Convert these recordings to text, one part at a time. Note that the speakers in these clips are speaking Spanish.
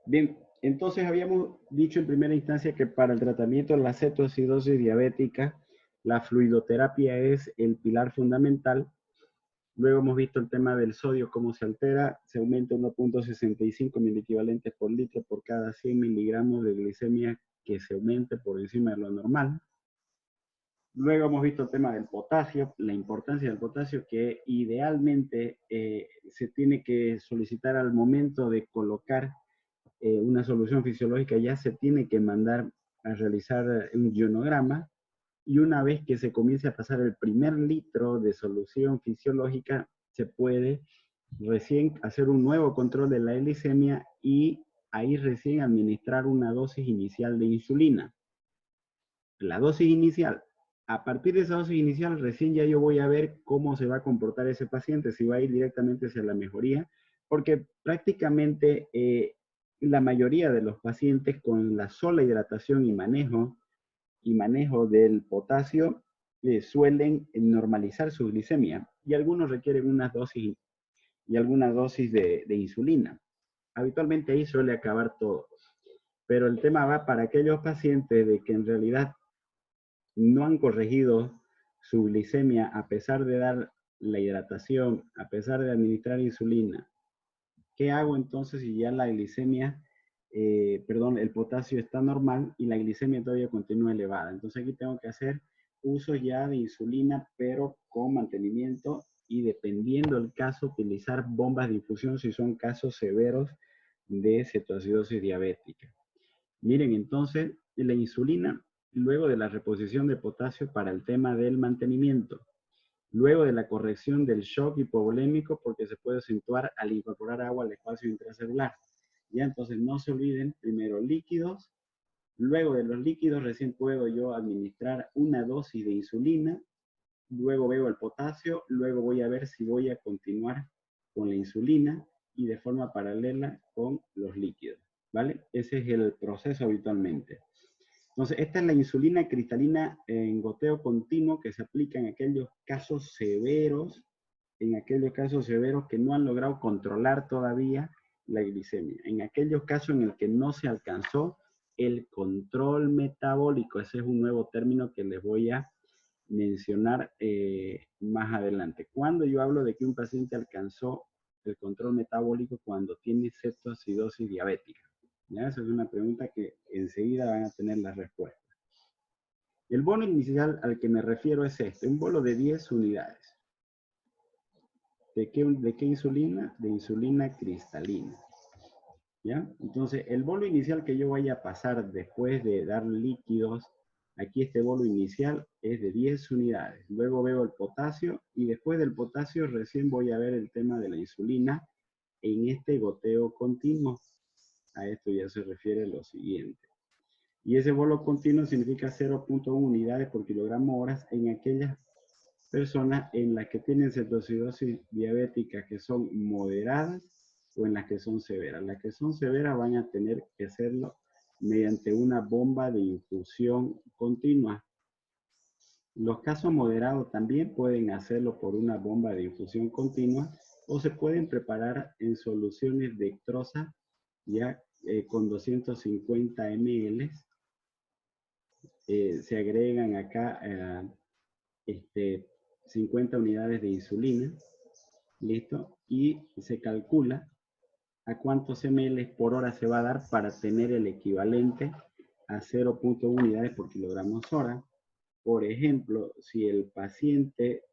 Bien, entonces habíamos dicho en primera instancia que para el tratamiento de la cetoacidosis diabética, la fluidoterapia es el pilar fundamental. Luego hemos visto el tema del sodio, cómo se altera, se aumenta 1.65 miliequivalentes por litro por cada 100 miligramos de glicemia que se aumente por encima de lo normal. Luego hemos visto el tema del potasio, la importancia del potasio, que idealmente se tiene que solicitar al momento de colocar una solución fisiológica, ya se tiene que mandar a realizar un ionograma, y una vez que se comience a pasar el primer litro de solución fisiológica, se puede recién hacer un nuevo control de la glicemia y ahí recién administrar una dosis inicial de insulina. La dosis inicial. A partir de esa dosis inicial, recién ya yo voy a ver cómo se va a comportar ese paciente, si va a ir directamente hacia la mejoría, porque prácticamente la mayoría de los pacientes con la sola hidratación y manejo del potasio suelen normalizar su glicemia, y algunos requieren unas dosis y alguna dosis de insulina. Habitualmente ahí suele acabar todo. Pero el tema va para aquellos pacientes de que en realidad no han corregido su glicemia a pesar de dar la hidratación, a pesar de administrar insulina. ¿Qué hago entonces si ya la glicemia, el potasio está normal y la glicemia todavía continúa elevada? Entonces aquí tengo que hacer uso ya de insulina, pero con mantenimiento, y dependiendo del caso, utilizar bombas de infusión si son casos severos de cetoacidosis diabética. Miren, entonces, la insulina, luego de la reposición de potasio para el tema del mantenimiento, luego de la corrección del shock hipovolémico, porque se puede acentuar al incorporar agua al espacio intracelular. Ya, entonces no se olviden, primero líquidos, luego de los líquidos recién puedo yo administrar una dosis de insulina, luego veo el potasio, luego voy a ver si voy a continuar con la insulina y de forma paralela con los líquidos, ¿vale? Ese es el proceso habitualmente. Entonces, esta es la insulina cristalina en goteo continuo que se aplica en aquellos casos severos que no han logrado controlar todavía la glicemia, en aquellos casos en el que no se alcanzó el control metabólico. Ese es un nuevo término que les voy a mencionar más adelante. Cuando yo hablo de que un paciente alcanzó el control metabólico, cuando tiene cetoacidosis diabética. ¿Ya? Esa es una pregunta que enseguida van a tener la respuesta. El bolo inicial al que me refiero es este, un bolo de 10 unidades. ¿De qué insulina? De insulina cristalina. ¿Ya? Entonces, el bolo inicial que yo vaya a pasar después de dar líquidos, aquí este bolo inicial es de 10 unidades. Luego veo el potasio y después del potasio recién voy a ver el tema de la insulina en este goteo continuo. A esto ya se refiere lo siguiente. Y ese bolo continuo significa 0.1 unidades por kilogramo horas en aquellas personas en las que tienen cetoacidosis diabética que son moderadas o en las que son severas. Las que son severas van a tener que hacerlo mediante una bomba de infusión continua. Los casos moderados también pueden hacerlo por una bomba de infusión continua, o se pueden preparar en soluciones dextrosa ya con 250 ml. Se agregan acá 50 unidades de insulina, listo, y se calcula a cuántos ml por hora se va a dar para tener el equivalente a 0.1 unidades por kilogramo hora. Por ejemplo, si el paciente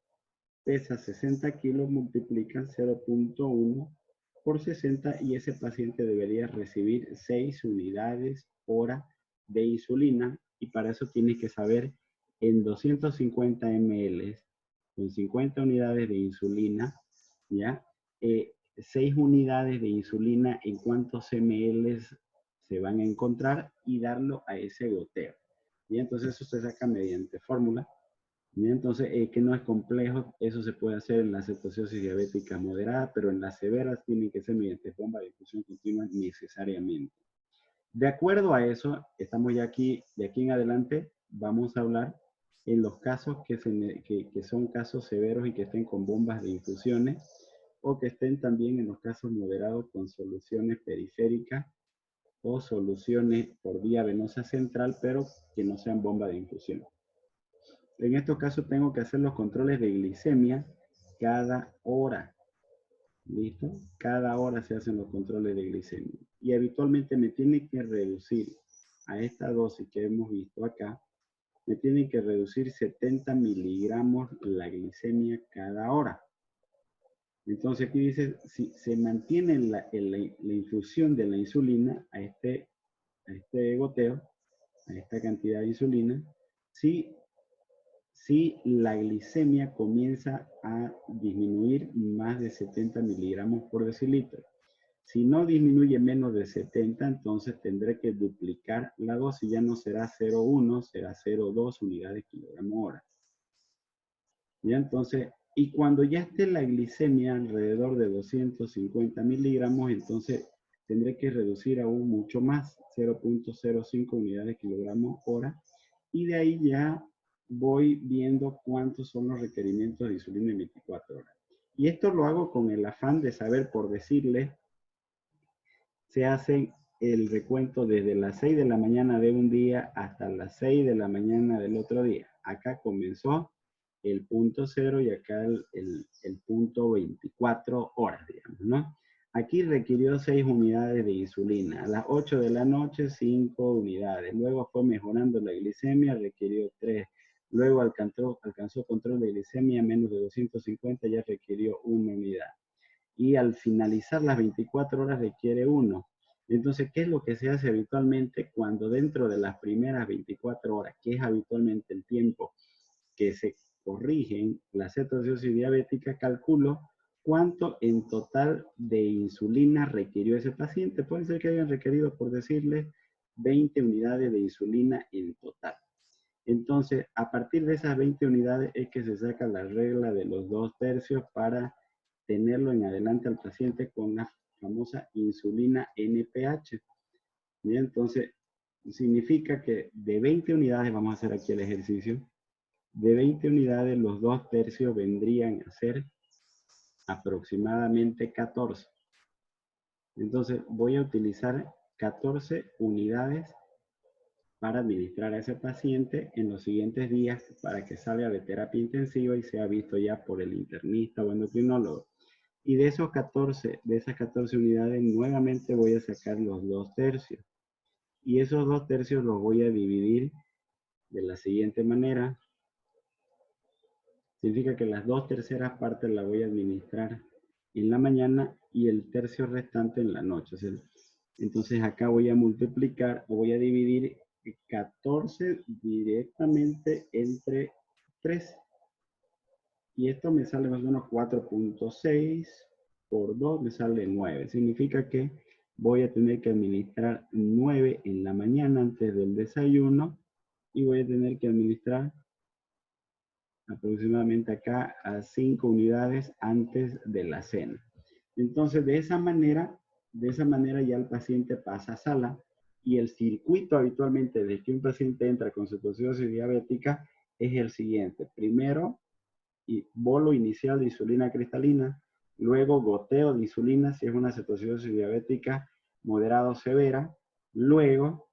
pesa 60 kilos, multiplican 0.1 por 60 y ese paciente debería recibir 6 unidades hora de insulina, y para eso tienes que saber en 250 ml con 50 unidades de insulina, ¿ya? 6 unidades de insulina en cuántos ml se van a encontrar y darlo a ese goteo. Y entonces eso se saca mediante fórmula. Y entonces, que no es complejo, eso se puede hacer en la cetoacidosis diabética moderada, pero en las severas tienen que ser mediante bomba de infusión continua necesariamente. De acuerdo a eso, estamos ya aquí, de aquí en adelante, vamos a hablar en los casos que son casos severos y que estén con bombas de infusiones, o que estén también en los casos moderados con soluciones periféricas o soluciones por vía venosa central, pero que no sean bomba de infusión. En estos casos tengo que hacer los controles de glicemia cada hora. ¿Listo? Cada hora se hacen los controles de glicemia. Y habitualmente me tiene que reducir a esta dosis que hemos visto acá, me tiene que reducir 70 miligramos la glicemia cada hora. Entonces aquí dice, si se mantiene la infusión de la insulina a este goteo, a esta cantidad de insulina, si la glicemia comienza a disminuir más de 70 miligramos por decilitro. Si no disminuye menos de 70, entonces tendré que duplicar la dosis, ya no será 0,1, será 0,2 unidades kilogramo hora. Ya entonces, y cuando ya esté la glicemia alrededor de 250 miligramos, entonces tendré que reducir aún mucho más, 0,05 unidades kilogramo hora, y de ahí ya voy viendo cuántos son los requerimientos de insulina en 24 horas. Y esto lo hago con el afán de saber, por decirles, se hace el recuento desde las 6 de la mañana de un día hasta las 6 de la mañana del otro día. Acá comenzó el punto 0 y acá el punto 24 horas, digamos, ¿no? Aquí requirió 6 unidades de insulina. A las 8 de la noche, 5 unidades. Luego fue mejorando la glicemia, requirió 3. Luego alcanzó control de glicemia menos de 250, ya requirió 1 unidad. Y al finalizar las 24 horas requiere 1. Entonces, ¿qué es lo que se hace habitualmente cuando dentro de las primeras 24 horas, que es habitualmente el tiempo que se corrigen la cetoacidosis diabética, calculo cuánto en total de insulina requirió ese paciente? Puede ser que hayan requerido, por decirle, 20 unidades de insulina en total. Entonces, a partir de esas 20 unidades es que se saca la regla de los 2/3 para tenerlo en adelante al paciente con la famosa insulina NPH. ¿Bien? Entonces, significa que de 20 unidades, vamos a hacer aquí el ejercicio, de 20 unidades los 2/3 vendrían a ser aproximadamente 14. Entonces, voy a utilizar 14 unidades para administrar a ese paciente en los siguientes días para que salga de terapia intensiva y sea visto ya por el internista o endocrinólogo. Y de esas 14 unidades, nuevamente voy a sacar los 2/3. Y esos 2/3 los voy a dividir de la siguiente manera. Significa que las 2/3 partes las voy a administrar en la mañana y el tercio restante en la noche. Entonces acá voy a multiplicar o voy a dividir 14 directamente entre 3. Y esto me sale más o menos 4.6 por 2 me sale 9. Significa que voy a tener que administrar 9 en la mañana antes del desayuno y voy a tener que administrar aproximadamente acá a 5 unidades antes de la cena. Entonces, de esa manera ya el paciente pasa a sala y el circuito habitualmente de que un paciente entra con cetoacidosis diabética es el siguiente. Primero, bolo inicial de insulina cristalina, luego goteo de insulina si es una cetoacidosis diabética moderada o severa, luego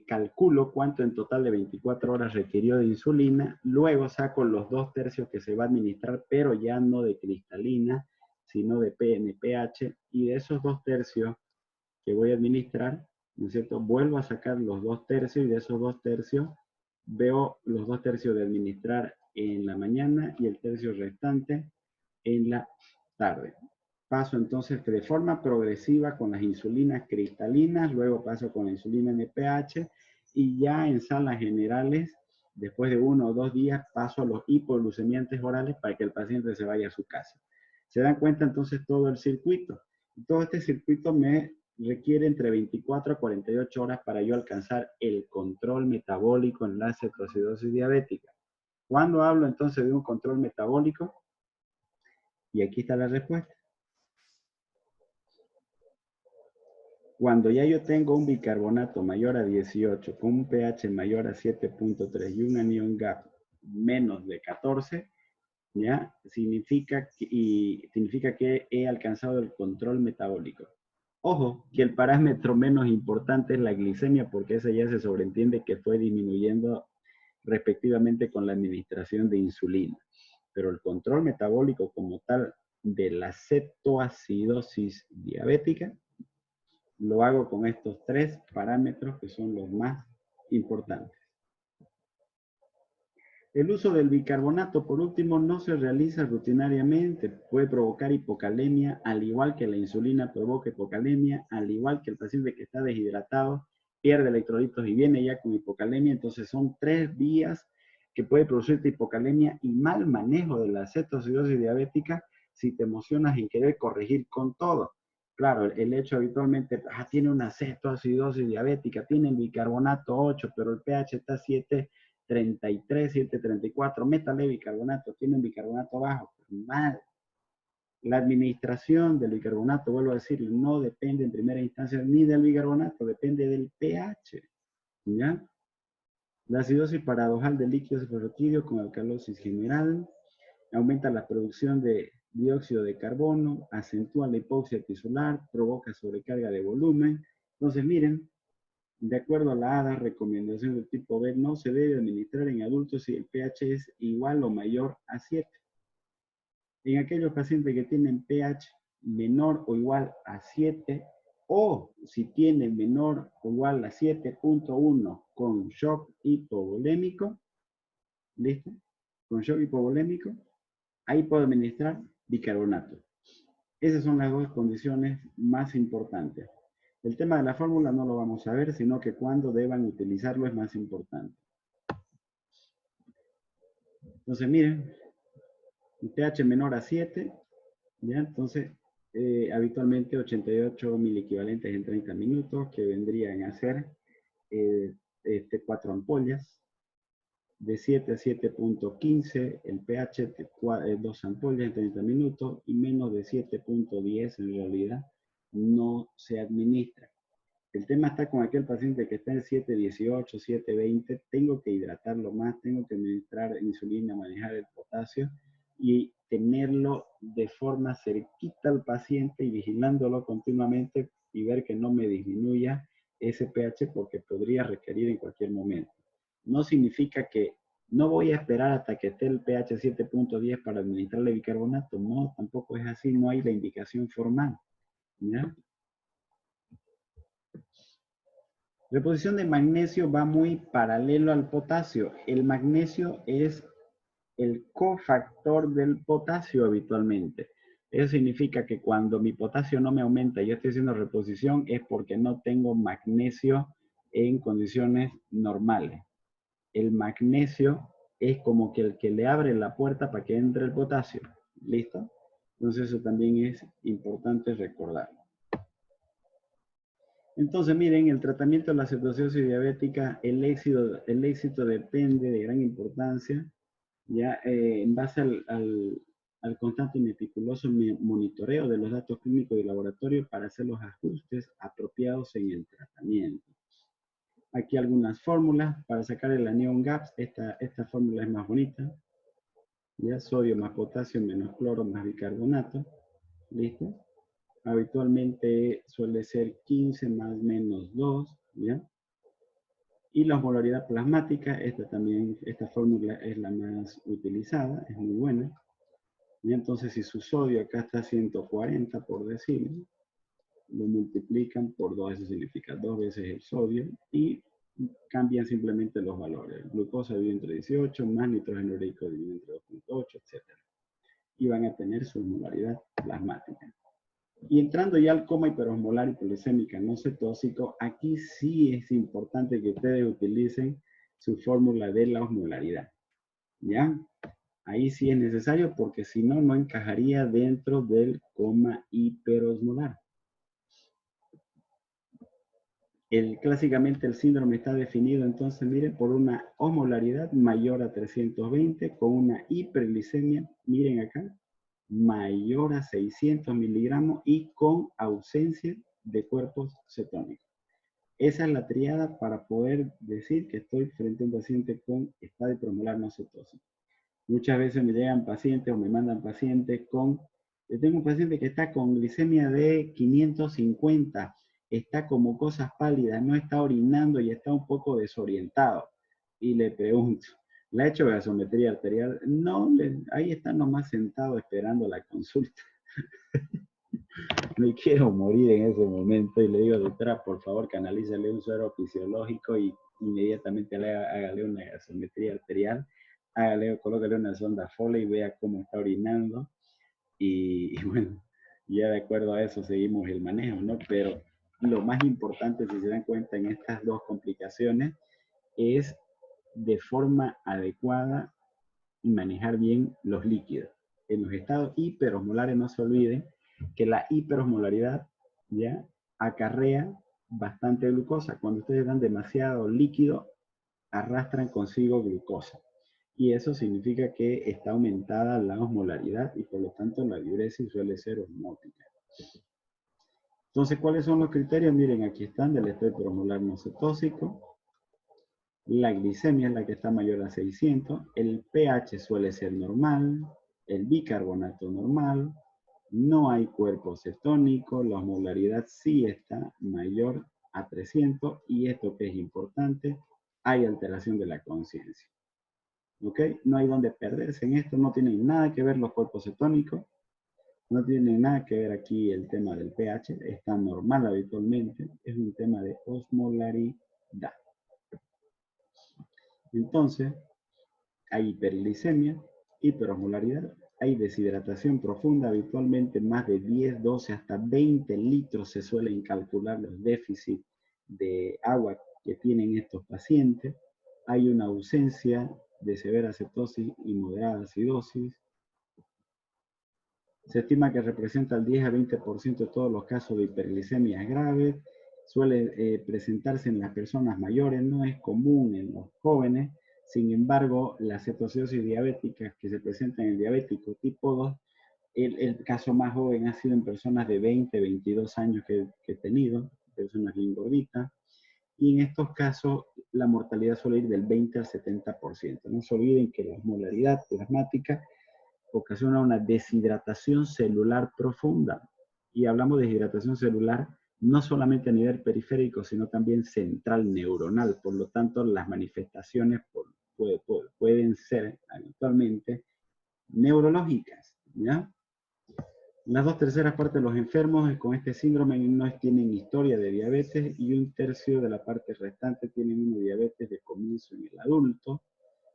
calculo cuánto en total de 24 horas requirió de insulina, luego saco los 2/3 que se va a administrar, pero ya no de cristalina, sino de PNPH, y de esos 2/3 que voy a administrar, ¿no es cierto? Vuelvo a sacar los 2/3 y de esos 2/3 veo los 2/3 de administrar en la mañana y el tercio restante en la tarde. Paso entonces de forma progresiva con las insulinas cristalinas, luego paso con la insulina NPH y ya en salas generales, después de 1 o 2 días, paso a los hipoglucemiantes orales para que el paciente se vaya a su casa. ¿Se dan cuenta entonces todo el circuito? Todo este circuito me requiere entre 24 a 48 horas para yo alcanzar el control metabólico en la cetoacidosis diabética. ¿Cuándo hablo entonces de un control metabólico? Y aquí está la respuesta. Cuando ya yo tengo un bicarbonato mayor a 18, con un pH mayor a 7.3 y un anión GAP menos de 14, ¿ya? Significa que he alcanzado el control metabólico. Ojo, que el parámetro menos importante es la glicemia, porque esa ya se sobreentiende que fue disminuyendo respectivamente con la administración de insulina. Pero el control metabólico como tal de la cetoacidosis diabética lo hago con estos tres parámetros que son los más importantes. El uso del bicarbonato, por último, no se realiza rutinariamente. Puede provocar hipocalemia, al igual que la insulina provoca hipocalemia, al igual que el paciente que está deshidratado, pierde electrolitos y viene ya con hipocalemia. Entonces son tres vías que puede producirte hipocalemia y mal manejo de la cetoacidosis diabética si te emocionas en querer corregir con todo. Claro, el hecho habitualmente, tiene una cetoacidosis diabética, tiene el bicarbonato 8, pero el pH está 7.33, 7.34, métale bicarbonato, tiene un bicarbonato bajo, mal. La administración del bicarbonato, vuelvo a decir, no depende en primera instancia ni del bicarbonato, depende del pH, ¿ya? La acidosis paradojal de líquidos ferrotídeos con alcalosis general aumenta la producción de dióxido de carbono, acentúa la hipoxia tisular, provoca sobrecarga de volumen. Entonces, miren, de acuerdo a la ADA, recomendación del tipo B, no se debe administrar en adultos si el pH es igual o mayor a 7. En aquellos pacientes que tienen pH menor o igual a 7, o si tienen menor o igual a 7.1 con shock hipovolémico, ¿listo? Con shock hipovolémico, ahí puedo administrar bicarbonato. Esas son las dos condiciones más importantes. El tema de la fórmula no lo vamos a ver, sino que cuando deban utilizarlo es más importante. Entonces, miren, un pH menor a 7, ¿ya? Entonces, habitualmente 88 miliequivalentes en 30 minutos, que vendrían a ser 4 ampollas. De 7 a 7.15, el pH de 2 ampollas en 30 minutos, y menos de 7.10 en realidad no se administra. El tema está con aquel paciente que está en 7.18, 7.20, tengo que hidratarlo más, tengo que administrar insulina, manejar el potasio y tenerlo de forma cerquita al paciente y vigilándolo continuamente y ver que no me disminuya ese pH porque podría requerir en cualquier momento. No significa que no voy a esperar hasta que esté el pH 7.10 para administrarle bicarbonato, no, tampoco es así, no hay la indicación formal, ¿ya? La reposición de magnesio va muy paralelo al potasio. El magnesio es el cofactor del potasio habitualmente. Eso significa que cuando mi potasio no me aumenta y yo estoy haciendo reposición es porque no tengo magnesio en condiciones normales. El magnesio es como que el que le abre la puerta para que entre el potasio. ¿Listo? Entonces eso también es importante recordarlo. Entonces, miren, el tratamiento de la cetoacidosis diabética, el éxito depende de gran importancia, ya en base al constante y meticuloso monitoreo de los datos clínicos de laboratorio para hacer los ajustes apropiados en el tratamiento. Aquí algunas fórmulas para sacar el anión GAPS. Esta fórmula es más bonita. Ya, sodio más potasio menos cloro más bicarbonato. ¿Listo? Habitualmente suele ser 15 más menos 2, ¿ya? Y la osmolaridad plasmática, esta fórmula es la más utilizada, es muy buena. Y entonces si su sodio acá está 140, por decirlo, lo multiplican por 2, eso significa 2 veces el sodio, y cambian simplemente los valores. Glucosa dividido entre 18, más nitrógeno ureico dividido entre 2.8, etc. Y van a tener su osmolaridad plasmática. Y entrando ya al coma hiperosmolar y poliglicémica no cetóxico, aquí sí es importante que ustedes utilicen su fórmula de la osmolaridad. ¿Ya? Ahí sí es necesario porque si no, no encajaría dentro del coma hiperosmolar. Clásicamente el síndrome está definido entonces, miren, por una osmolaridad mayor a 320 con una hiperglicemia, miren acá, mayor a 600 miligramos y con ausencia de cuerpos cetónicos. Esa es la triada para poder decir que estoy frente a un paciente con estadio hiperosmolar no cetósico. Muchas veces me llegan pacientes o me mandan pacientes con, tengo un paciente que está con glicemia de 550, está como cosas pálidas, no está orinando y está un poco desorientado. Y le pregunto, ¿le ha hecho gasometría arterial? No, ahí está nomás sentado esperando la consulta. Me quiero morir en ese momento y le digo, doctora, por favor, canalízale un suero fisiológico y inmediatamente hágale una gasometría arterial, colócale una sonda Foley y vea cómo está orinando y bueno, ya de acuerdo a eso seguimos el manejo, ¿no? Pero lo más importante, si se dan cuenta en estas dos complicaciones, es de forma adecuada manejar bien los líquidos. En los estados hiperosmolares no se olviden que la hiperosmolaridad ya acarrea bastante glucosa. Cuando ustedes dan demasiado líquido, arrastran consigo glucosa. Y eso significa que está aumentada la osmolaridad y por lo tanto la diuresis suele ser osmótica. Entonces, ¿cuáles son los criterios? Miren, aquí están del estrés hiperosmolar no cetóxico. La glicemia es la que está mayor a 600, el pH suele ser normal, el bicarbonato normal, no hay cuerpo cetónico, la osmolaridad sí está mayor a 300 y esto que es importante, hay alteración de la conciencia. ¿Ok? No hay donde perderse en esto, no tienen nada que ver los cuerpos cetónicos, no tienen nada que ver aquí el tema del pH, está normal habitualmente, es un tema de osmolaridad. Entonces, hay hiperglicemia, hiperosmolaridad, hay deshidratación profunda, habitualmente más de 10, 12, hasta 20 litros se suelen calcular los déficits de agua que tienen estos pacientes. Hay una ausencia de severa cetosis y moderada acidosis. Se estima que representa el 10 a 20% de todos los casos de hiperglicemias graves. Suele presentarse en las personas mayores, no es común en los jóvenes. Sin embargo, la cetoacidosis diabética que se presenta en el diabético tipo 2, el caso más joven ha sido en personas de 20, 22 años que he tenido, personas bien gorditas. Y en estos casos, la mortalidad suele ir del 20 al 70%. No se olviden que la osmolaridad plasmática ocasiona una deshidratación celular profunda. Y hablamos de deshidratación celular no solamente a nivel periférico, sino también central neuronal. Por lo tanto, las manifestaciones pueden ser habitualmente neurológicas, ¿ya? Las 2/3 partes de los enfermos con este síndrome no tienen historia de diabetes y 1/3 de la parte restante tienen una diabetes de comienzo en el adulto.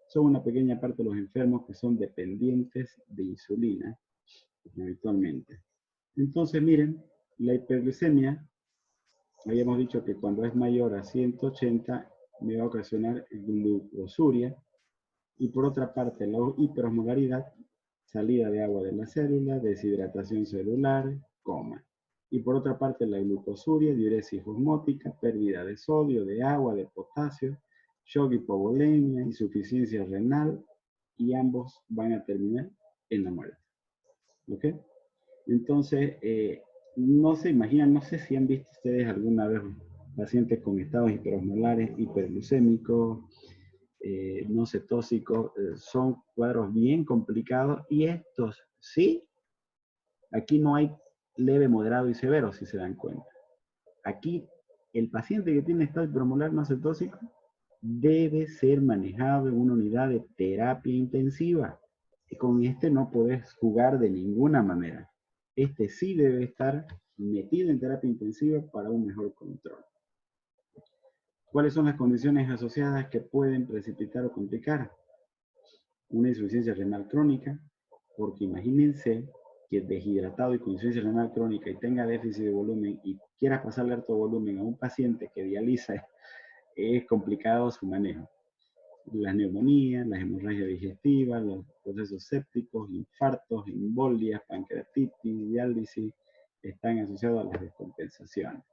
Son una pequeña parte de los enfermos que son dependientes de insulina habitualmente. Entonces, miren, la hiperglicemia, habíamos dicho que cuando es mayor a 180 me va a ocasionar glucosuria y por otra parte la hiperosmolaridad, salida de agua de la célula, deshidratación celular, coma. Y por otra parte la glucosuria, diuresis osmótica, pérdida de sodio, de agua, de potasio, shock hipovolemia, insuficiencia renal y ambos van a terminar en la muerte. ¿Ok? Entonces, no se imaginan, no sé si han visto ustedes alguna vez pacientes con estados hiperosmolares, hiperglucémicos, no cetóxicos, son cuadros bien complicados y estos sí, aquí no hay leve, moderado y severo, si se dan cuenta. Aquí el paciente que tiene estado hiperosmolar no cetóxico debe ser manejado en una unidad de terapia intensiva. Y con este no podés jugar de ninguna manera. Este sí debe estar metido en terapia intensiva para un mejor control. ¿Cuáles son las condiciones asociadas que pueden precipitar o complicar? Una insuficiencia renal crónica, porque imagínense que deshidratado y con insuficiencia renal crónica y tenga déficit de volumen y quiera pasarle alto volumen a un paciente que dializa, es complicado su manejo. Las neumonías, las hemorragias digestivas, los procesos sépticos, infartos, embolias, pancreatitis, diálisis, están asociados a las descompensaciones.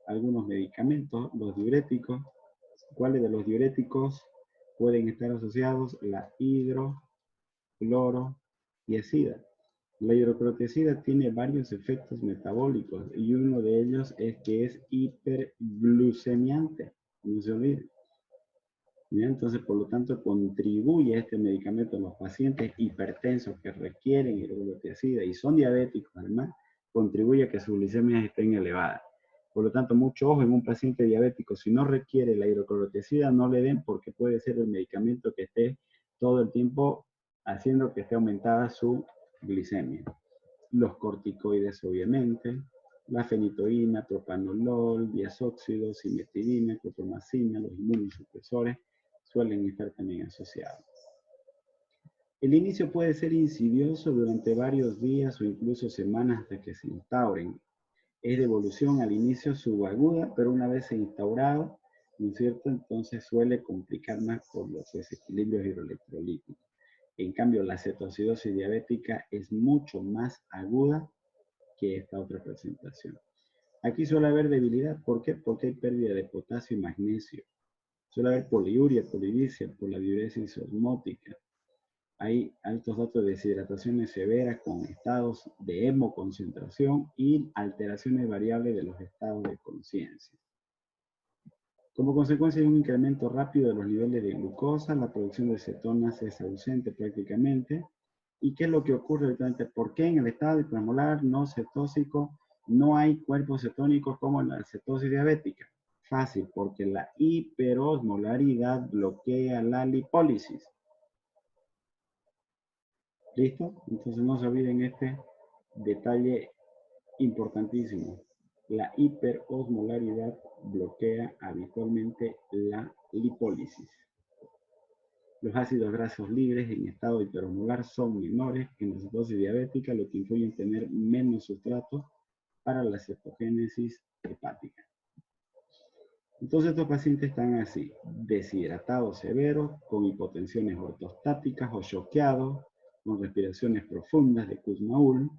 Algunos medicamentos, los diuréticos, ¿cuáles de los diuréticos pueden estar asociados? La hidroclorotiazida. La hidroclorotiazida tiene varios efectos metabólicos y uno de ellos es que es hiperglucemiante, no se olviden. ¿Ya? Entonces, por lo tanto, contribuye este medicamento a los pacientes hipertensos que requieren hidroclorotiazida y son diabéticos, además, contribuye a que sus glicemias estén elevadas. Por lo tanto, mucho ojo en un paciente diabético, si no requiere la hidroclorotiazida, no le den porque puede ser el medicamento que esté todo el tiempo haciendo que esté aumentada su glicemia. Los corticoides, obviamente, la fenitoína, propanolol, diazóxido, cimetidina, clopromacina, los inmunosupresores suelen estar también asociados. El inicio puede ser insidioso durante varios días o incluso semanas hasta que se instauren. Es de evolución al inicio subaguda, pero una vez instaurado, ¿no es cierto? Entonces suele complicar más por los desequilibrios hidroelectrolíticos. En cambio, la cetoacidosis diabética es mucho más aguda que esta otra presentación. Aquí suele haber debilidad, ¿por qué? Porque hay pérdida de potasio y magnesio. Suele haber poliuria, polidipsia, por la diuresis osmótica. Hay altos datos de deshidrataciones severas con estados de hemoconcentración y alteraciones variables de los estados de conciencia. Como consecuencia de un incremento rápido de los niveles de glucosa, la producción de cetonas es ausente prácticamente. ¿Y qué es lo que ocurre? ¿Por qué en el estado hipermolar no cetóxico no hay cuerpos cetónicos como en la cetosis diabética? Fácil, porque la hiperosmolaridad bloquea la lipólisis. ¿Listo? Entonces no se olviden este detalle importantísimo. La hiperosmolaridad bloquea habitualmente la lipólisis. Los ácidos grasos libres en estado hiperosmolar son menores que en la cetosis diabética, lo que influye en tener menos sustratos para la cetogénesis hepática. Entonces estos pacientes están así, deshidratados severos, con hipotensiones ortostáticas o choqueados, con respiraciones profundas de Kussmaul,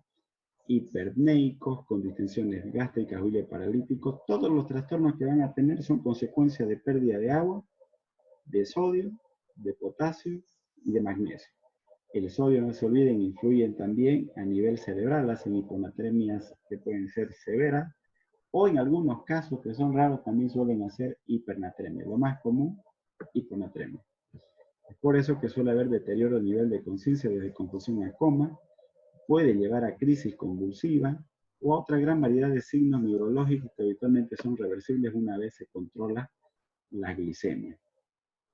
hiperpneicos, con distensiones gástricas o paralíticos. Todos los trastornos que van a tener son consecuencia de pérdida de agua, de sodio, de potasio y de magnesio. El sodio, no se olviden, influye también a nivel cerebral, hacen hiponatremias que pueden ser severas, o en algunos casos que son raros también suelen hacer hipernatremia. Lo más común, hiponatremia. Es por eso que suele haber deterioro del nivel de conciencia desde confusión a coma, puede llevar a crisis convulsiva o a otra gran variedad de signos neurológicos que habitualmente son reversibles una vez se controla la glicemia.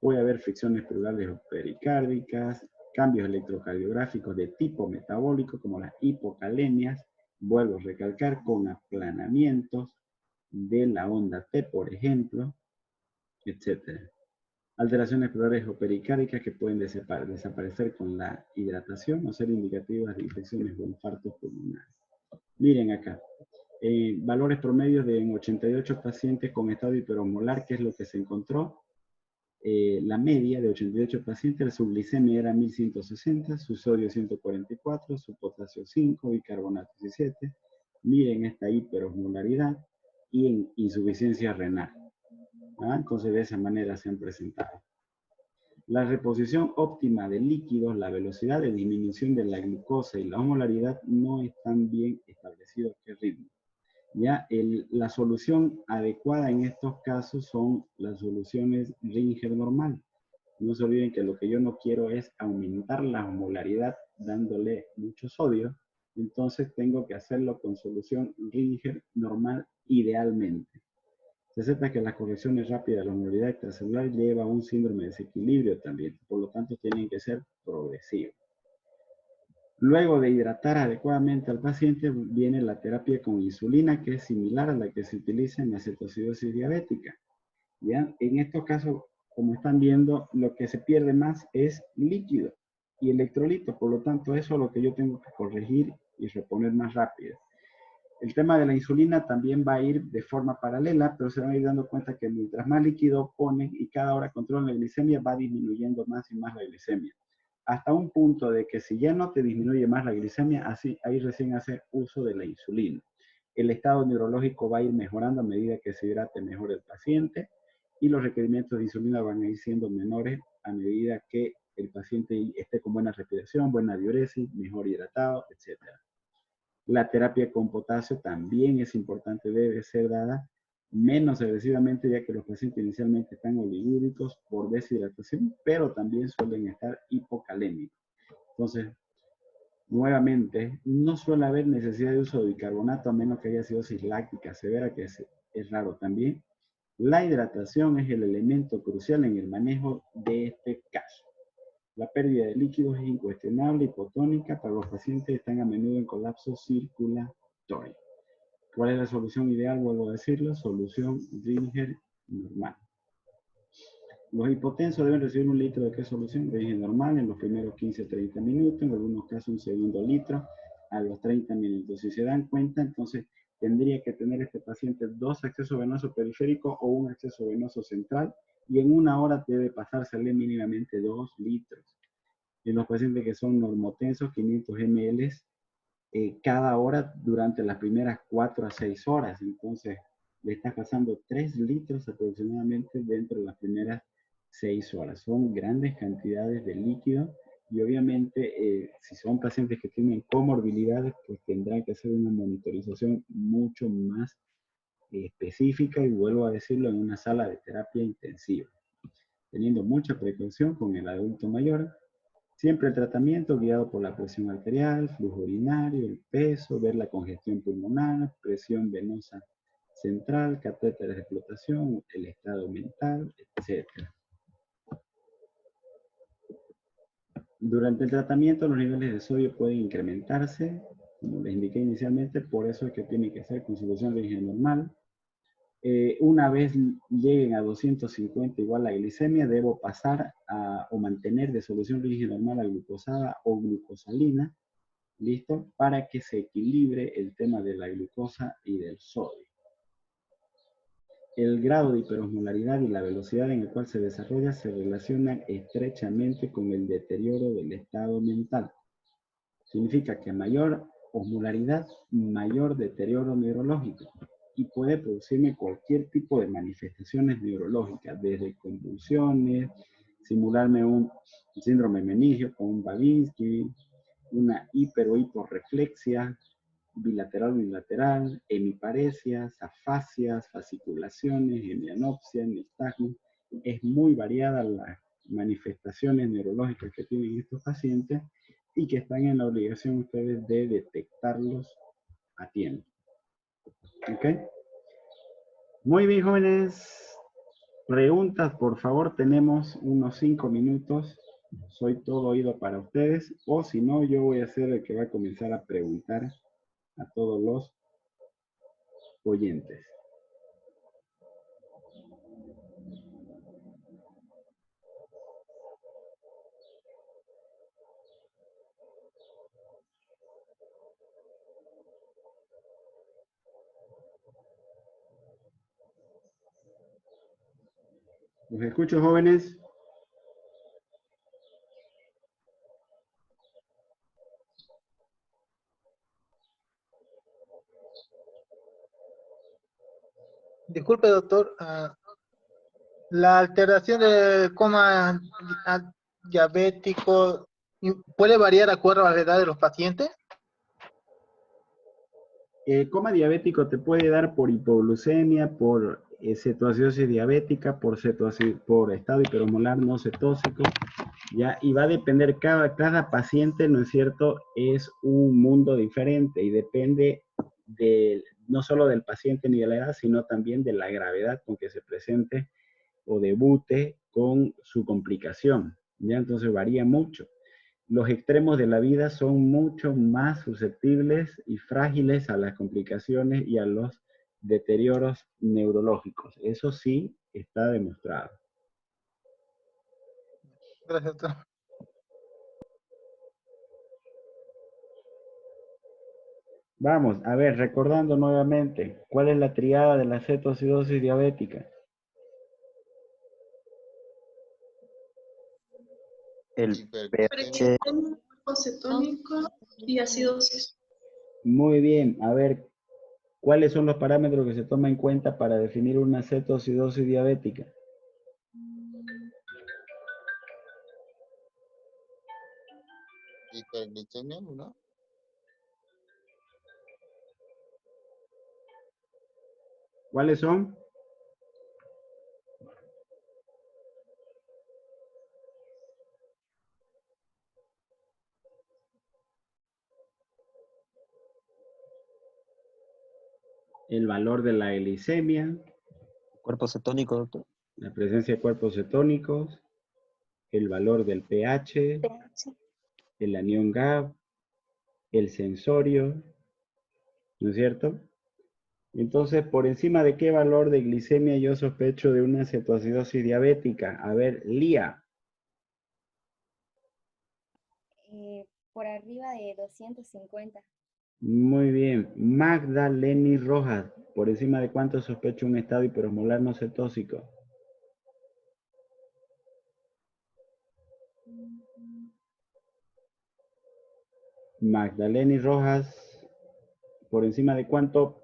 Puede haber fricciones pleurales o pericárdicas, cambios electrocardiográficos de tipo metabólico como las hipocalemias, vuelvo a recalcar, con aplanamientos de la onda T, por ejemplo, etc. Alteraciones pleurales o pericárdicas que pueden desaparecer con la hidratación o ser indicativas de infecciones o infartos pulmonares. Miren acá, valores promedios de 88 pacientes con estado hiperosmolar, que es lo que se encontró. La media de 88 pacientes, su glicemia era 1160, su sodio 144, su potasio 5, bicarbonato 17. Miren esta hiperosmolaridad y en insuficiencia renal. Entonces de esa manera se han presentado. La reposición óptima de líquidos, la velocidad de disminución de la glucosa y la osmolaridad no están bien establecidos qué ritmo. Ya la solución adecuada en estos casos son las soluciones Ringer normal. No se olviden que lo que yo no quiero es aumentar la osmolaridad dándole mucho sodio. Entonces tengo que hacerlo con solución Ringer normal idealmente. Se acepta que las correcciones rápidas de la osmolaridad extracelular lleva a un síndrome de desequilibrio también. Por lo tanto, tienen que ser progresivos. Luego de hidratar adecuadamente al paciente, viene la terapia con insulina, que es similar a la que se utiliza en la cetoacidosis diabética. ¿Ya? En estos casos, como están viendo, lo que se pierde más es líquido y electrolitos. Por lo tanto, eso es lo que yo tengo que corregir y reponer más rápido. El tema de la insulina también va a ir de forma paralela, pero se van a ir dando cuenta que mientras más líquido ponen y cada hora controlan la glicemia, va disminuyendo más y más la glicemia. Hasta un punto de que si ya no te disminuye más la glicemia, así, ahí recién hace uso de la insulina. El estado neurológico va a ir mejorando a medida que se hidrate mejor el paciente y los requerimientos de insulina van a ir siendo menores a medida que el paciente esté con buena respiración, buena diuresis, mejor hidratado, etc. La terapia con potasio también es importante, debe ser dada menos agresivamente ya que los pacientes inicialmente están oligúricos por deshidratación, pero también suelen estar hipocalémicos. Entonces, nuevamente, no suele haber necesidad de uso de bicarbonato a menos que haya cirrosis láctica severa, que es raro también. La hidratación es el elemento crucial en el manejo de este caso. La pérdida de líquidos es incuestionable, hipotónica para los pacientes que están a menudo en colapso circulatorio. ¿Cuál es la solución ideal? Vuelvo a decirlo, solución Ringer normal. Los hipotensos deben recibir 1 litro de qué solución de origen normal en los primeros 15-30 minutos, en algunos casos un segundo litro a los 30 minutos. Si se dan cuenta, entonces tendría que tener este paciente 2 accesos venosos periféricos o un acceso venoso central y en 1 hora debe pasársele mínimamente 2 litros. En los pacientes que son normotensos, 500 ml cada hora durante las primeras 4 a 6 horas. Entonces, le estás pasando 3 litros aproximadamente dentro de las primeras 6 horas. Son grandes cantidades de líquido y obviamente si son pacientes que tienen comorbilidades, pues tendrán que hacer una monitorización mucho más específica y vuelvo a decirlo en una sala de terapia intensiva, teniendo mucha precaución con el adulto mayor. Siempre el tratamiento guiado por la presión arterial, flujo urinario, el peso, ver la congestión pulmonar, presión venosa central, catéteres de flotación, el estado mental, etc. Durante el tratamiento los niveles de sodio pueden incrementarse, como les indiqué inicialmente, por eso es que tiene que ser con solución de origen normal. Una vez lleguen a 250 igual la glicemia, debo pasar o mantener de solución de origen normal a glucosada o glucosalina, ¿listo? Para que se equilibre el tema de la glucosa y del sodio. El grado de hiperosmolaridad y la velocidad en el cual se desarrolla se relacionan estrechamente con el deterioro del estado mental. Significa que mayor osmolaridad, mayor deterioro neurológico y puede producirme cualquier tipo de manifestaciones neurológicas, desde convulsiones, simularme un síndrome meningio con un Babinski, una hiper o hiporreflexia, bilateral, hemiparesias, afasias, fasciculaciones, hemianopsia, nistagmus. Es muy variada las manifestaciones neurológicas que tienen estos pacientes y que están en la obligación ustedes de detectarlos a tiempo. ¿Ok? Muy bien, jóvenes. Preguntas, por favor, tenemos unos 5 minutos. Soy todo oído para ustedes. O si no, yo voy a ser el que va a comenzar a preguntar a todos los oyentes. Los escucho, jóvenes. Disculpe, doctor. La alteración del coma diabético puede variar de acuerdo a la edad de los pacientes. El coma diabético te puede dar por hipoglucemia, por cetoacidosis diabética, por estado hiperosmolar no cetóxico, ¿ya? Y va a depender, cada paciente, ¿no es cierto?, es un mundo diferente y depende no solo del paciente ni de la edad, sino también de la gravedad con que se presente o debute con su complicación, ¿ya? Entonces varía mucho. Los extremos de la vida son mucho más susceptibles y frágiles a las complicaciones y a los deterioros neurológicos. Eso sí está demostrado. Gracias, doctor. Vamos, a ver, recordando nuevamente, ¿cuál es la triada de la cetoacidosis diabética? El pH. Cetónico y acidosis. Muy bien, a ver, ¿cuáles son los parámetros que se toman en cuenta para definir una cetoacidosis diabética? Hiperglicemia, ¿no? ¿Cuáles son? El valor de la glicemia, Cuerpo cetónico, doctor. la presencia de cuerpos cetónicos, el valor del pH, el anión GAP, el sensorio, ¿no es cierto? Entonces, ¿por encima de qué valor de glicemia yo sospecho de una cetoacidosis diabética? A ver, Lía. Por arriba de 250. Muy bien. Magda Lenny Rojas. ¿Por encima de cuánto sospecho un estado hiperosmolar no cetóxico? Magdalena Rojas, por encima de cuánto.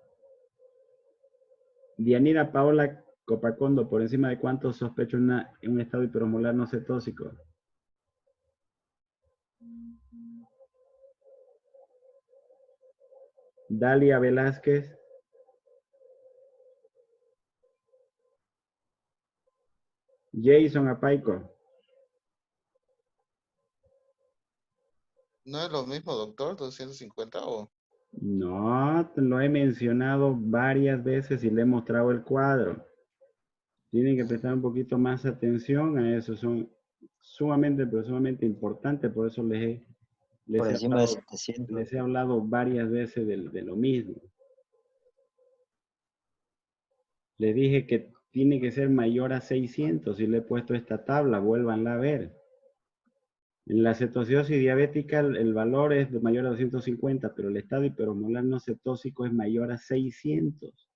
Dianira Paola Copacondo, por encima de cuánto sospecho un estado hiperosmolar no cetóxico. Dalia Velázquez. Jason Apaico. ¿No es lo mismo, doctor? ¿250 o...? No, te lo he mencionado varias veces y le he mostrado el cuadro. Tienen que prestar un poquito más atención a eso. Son sumamente, pero sumamente importantes. Por eso Por encima de 700. les he hablado varias veces de lo mismo. Les dije que tiene que ser mayor a 600 y le he puesto esta tabla. Vuélvanla a ver. En la cetoacidosis diabética el valor es de mayor a 250, pero el estado hiperosmolar no cetóxico es mayor a 600.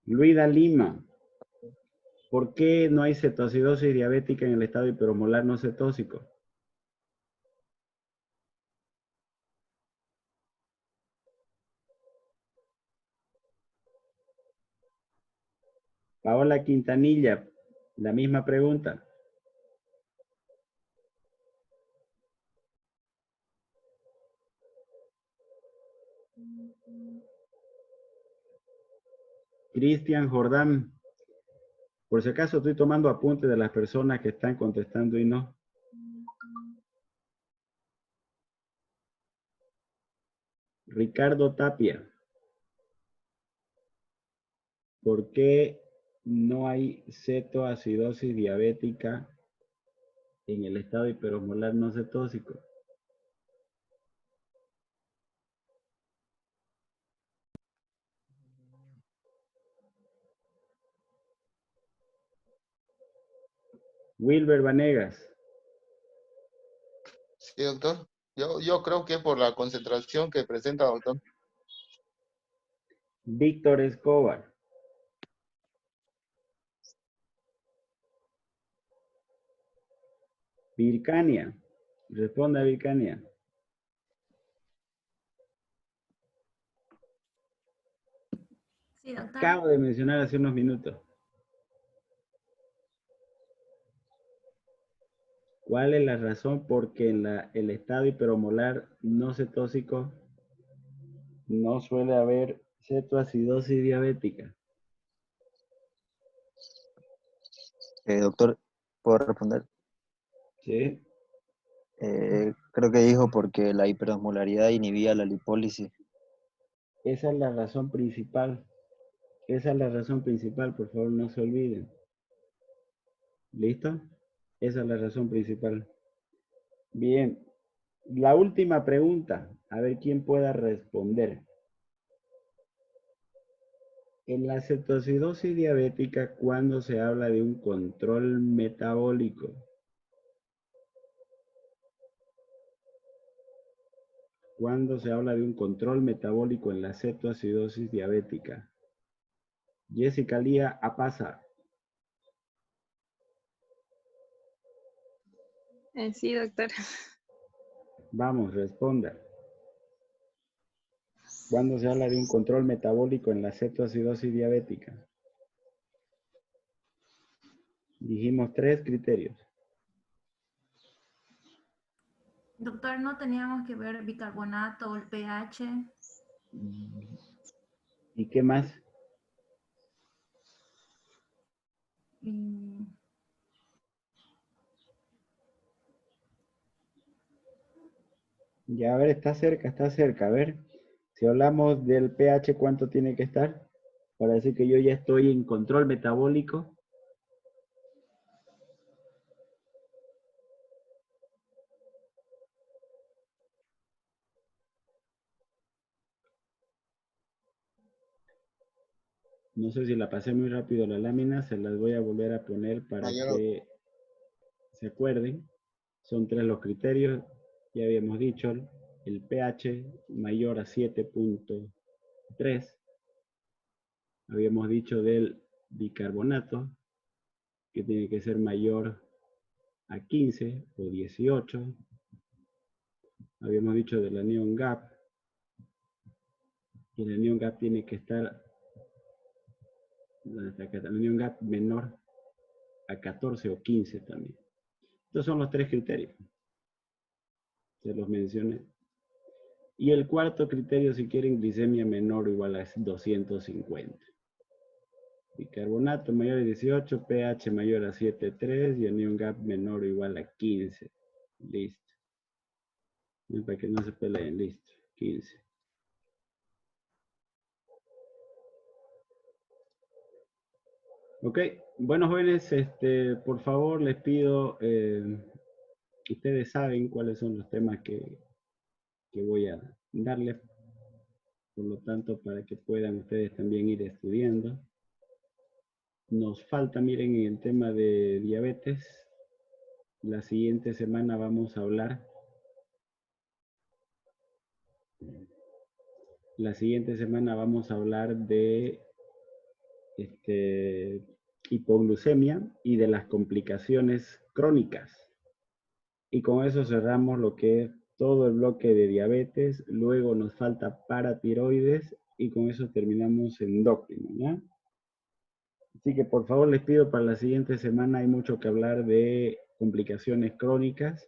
Luida Lima, ¿por qué no hay cetoacidosis diabética en el estado hiperosmolar no cetóxico? Paola Quintanilla, la misma pregunta. Cristian Jordán, por si acaso estoy tomando apuntes de las personas que están contestando y no. Ricardo Tapia, ¿por qué no hay cetoacidosis diabética en el estado hiperosmolar no cetóxico? Wilber Vanegas. Sí, doctor. Yo creo que por la concentración que presenta, doctor. Víctor Escobar. Vircania. Responda, Vircania. Sí, doctor. Acabo de mencionar hace unos minutos. ¿Cuál es la razón por qué en el estado hiperosmolar no cetóxico no suele haber cetoacidosis diabética? Doctor, ¿puedo responder? ¿Sí? Creo que dijo porque la hiperosmolaridad inhibía la lipólisis. Esa es la razón principal. Esa es la razón principal, por favor, no se olviden. ¿Listo? Esa es la razón principal. Bien. La última pregunta, a ver quién pueda responder. En la cetoacidosis diabética, ¿cuándo se habla de un control metabólico? ¿Cuándo se habla de un control metabólico en la cetoacidosis diabética? Jessica Lía Apaza. Sí, doctor. Vamos, responda. ¿Cuándo se habla de un control metabólico en la cetoacidosis diabética? Dijimos 3 criterios. Doctor, ¿no teníamos que ver bicarbonato o el pH? ¿Y qué más? Mm, Ya, a ver, está cerca, está cerca. A ver, si hablamos del pH, ¿cuánto tiene que estar? Para decir que yo ya estoy en control metabólico. No sé si la pasé muy rápido la lámina, se las voy a volver a poner para que se acuerden. Son 3 los criterios, ya habíamos dicho, el pH mayor a 7.3. Habíamos dicho del bicarbonato, que tiene que ser mayor a 15 o 18. Habíamos dicho del anion gap, y el anion gap tiene que estar, ¿dónde está acá? El anion gap menor a 14 o 15 también. Estos son los 3 criterios. Se los mencioné. Y el cuarto criterio, si quieren, glicemia menor o igual a 250. Bicarbonato mayor a 18, pH mayor a 7.3 y anion gap menor o igual a 15. Listo. Para que no se peleen, listo. 15. Ok, bueno jóvenes, por favor les pido, ustedes saben cuáles son los temas que voy a darles, por lo tanto para que puedan ustedes también ir estudiando. Nos falta, miren, en el tema de diabetes, la siguiente semana vamos a hablar. La siguiente semana vamos a hablar de hipoglucemia y de las complicaciones crónicas. Y con eso cerramos lo que es todo el bloque de diabetes. Luego nos falta paratiroides y con eso terminamos endocrino, ¿ya? Así que por favor les pido para la siguiente semana, hay mucho que hablar de complicaciones crónicas.